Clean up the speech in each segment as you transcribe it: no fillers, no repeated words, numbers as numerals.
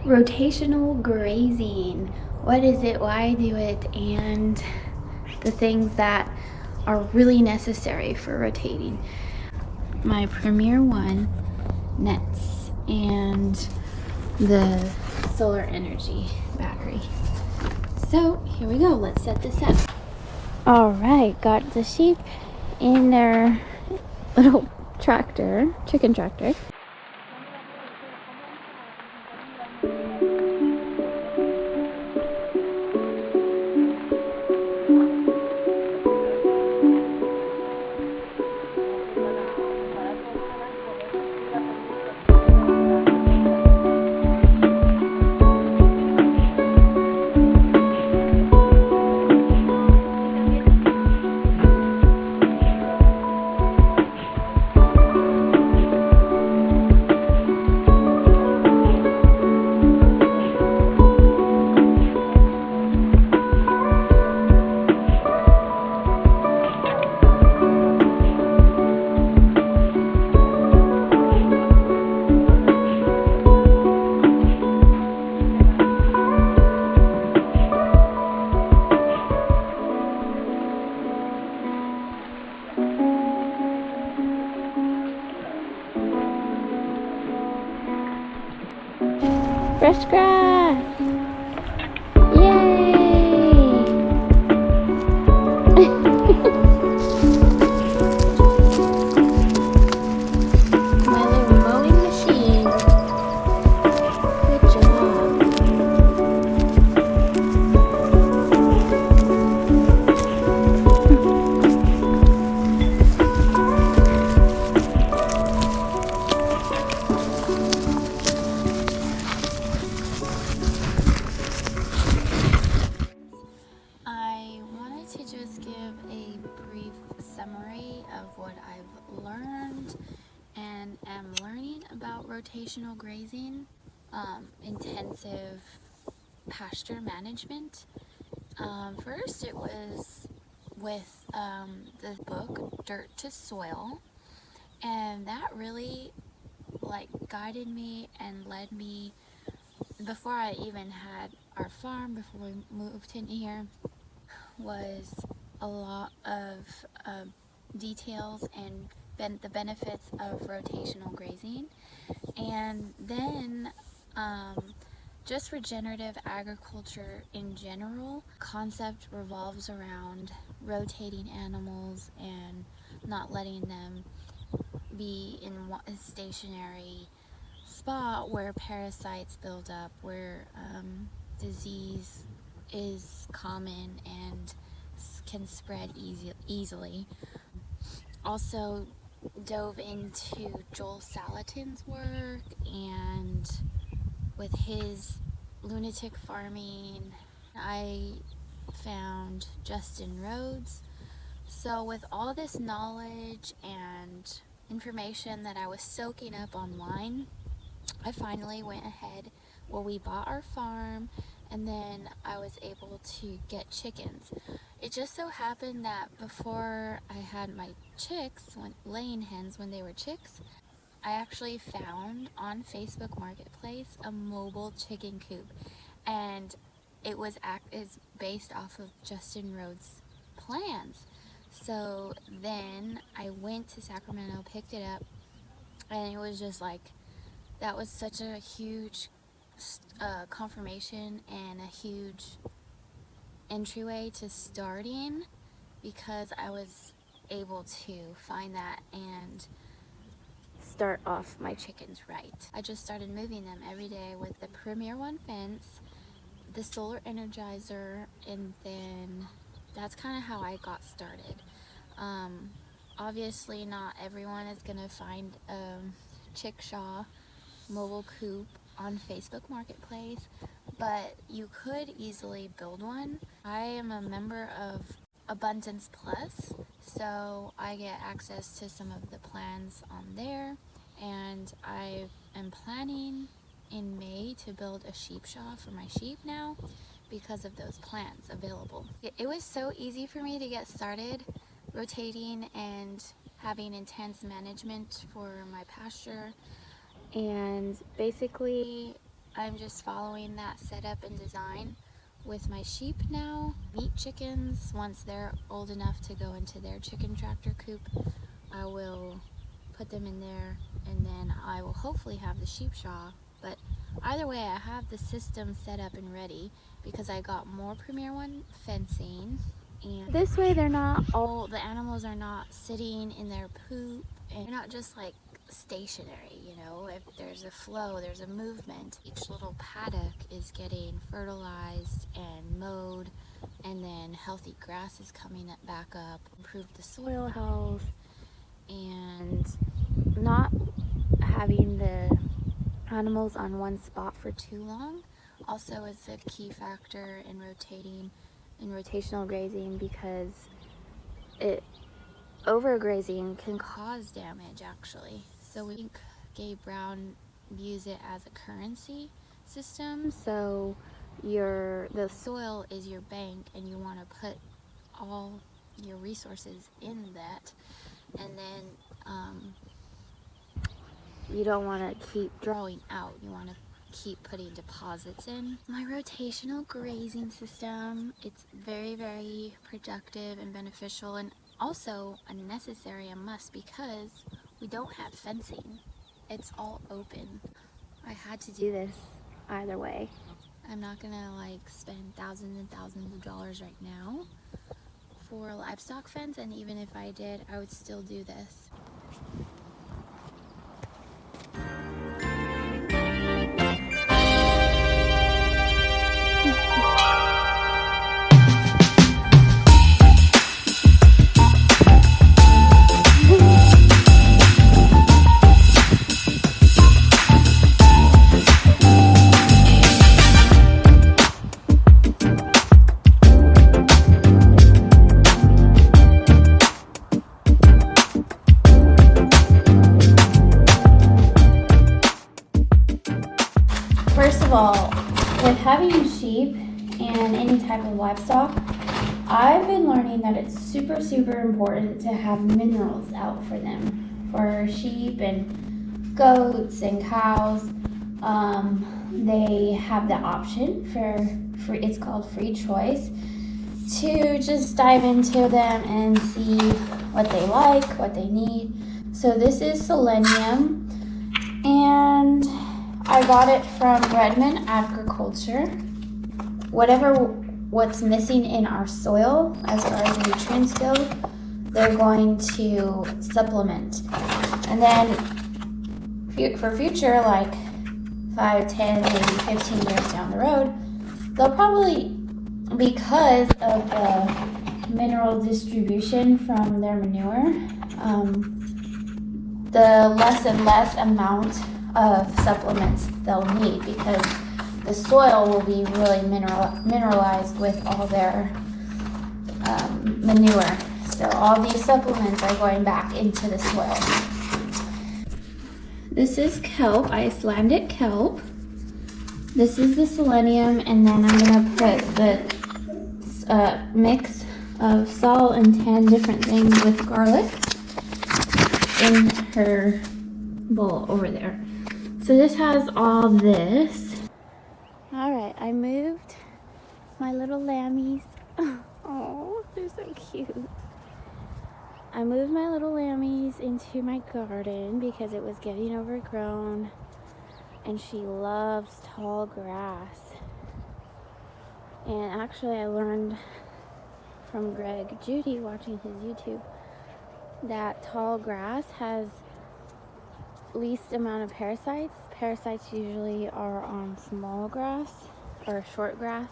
Rotational grazing. What is it? Why do it? And the things that are really necessary for rotating. My Premier One nets and the solar energy battery. So here we go. Let's set this up. All right, got the sheep in their little tractor, chicken tractor. Fresh grass! Yay! My little mowing machine. Good job. I wanted to just give a brief summary of what I've learned and am learning about rotational grazing, intensive pasture management. First, it was with the book Dirt to Soil, and that really guided me and led me before I even had our farm, before we moved in here, was a lot of details and the benefits of rotational grazing. And then just regenerative agriculture in general. Concept revolves around rotating animals and not letting them be in a stationary spot where parasites build up, where disease is common and can spread easily. Also dove into Joel Salatin's work, and with his lunatic farming, I found Justin Rhodes. So with all this knowledge and information that I was soaking up online, I finally went ahead, we bought our farm, and then I was able to get chickens. It just so happened that before I had my chicks, laying hens when they were chicks, I actually found on Facebook Marketplace a mobile chicken coop, and it is based off of Justin Rhodes' plans. So then I went to Sacramento, picked it up, and it was just that was such a huge confirmation and a huge entryway to starting, because I was able to find that and start off my chickens right. I just started moving them every day with the Premier One fence, the solar energizer, and then that's kind of how I got started. Obviously not everyone is gonna find chickshaw mobile coop on Facebook Marketplace, but you could easily build one. I am a member of Abundance Plus, so I get access to some of the plans on there, and I am planning in May to build a sheep shaw for my sheep now because of those plans available. It was so easy for me to get started rotating and having intense management for my pasture, and basically I'm just following that setup and design with my sheep now. Meat chickens, once they're old enough to go into their chicken tractor coop, I will put them in there, and then I will hopefully have the sheep shaw. But either way, I have the system set up and ready because I got more Premier One fencing, and this way they're not all, the animals are not sitting in their poop, and they're not just like stationary, you know. If there's a flow, there's a movement. Each little paddock is getting fertilized and mowed, and then healthy grass is coming back up, improve the soil health, and not having the animals on one spot for too long also is a key factor in rotational grazing, because overgrazing can cause damage actually. So we think Gabe Brown views it as a currency system. So the soil is your bank, and you want to put all your resources in that, and then you don't want to keep drawing out. You want to keep putting deposits in. My rotational grazing system, it's very, very productive and beneficial, and also a necessary, a must, because we don't have fencing. It's all open. I had to do this either way. I'm not gonna like spend thousands and thousands of dollars right now for a livestock fence, and even if I did, I would still do this. First of all, with having sheep and any type of livestock, I've been learning that it's super, super important to have minerals out for them. For sheep and goats and cows, they have the option for it's called free choice, to just dive into them and see what they like, what they need. So this is selenium, and I got it from Redmond Agriculture. What's missing in our soil as far as nutrients go, they're going to supplement. And then for future, like 5, 10, maybe 15 years down the road, they'll probably, because of the mineral distribution from their manure, the less and less amount of supplements they'll need, because the soil will be really mineralized with all their manure. So all these supplements are going back into the soil. This is kelp, Icelandic kelp. This is the selenium, and then I'm gonna put the mix of salt and 10 different things with garlic in her bowl over there. So this has all this. All right, I moved my little lammies. Oh, they're so cute. I moved my little lammies into my garden because it was getting overgrown, and she loves tall grass. And actually I learned from Greg Judy, watching his YouTube, that tall grass has least amount of parasites. Parasites usually are on small grass or short grass.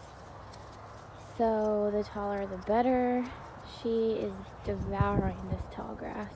So the taller the better. She is devouring this tall grass.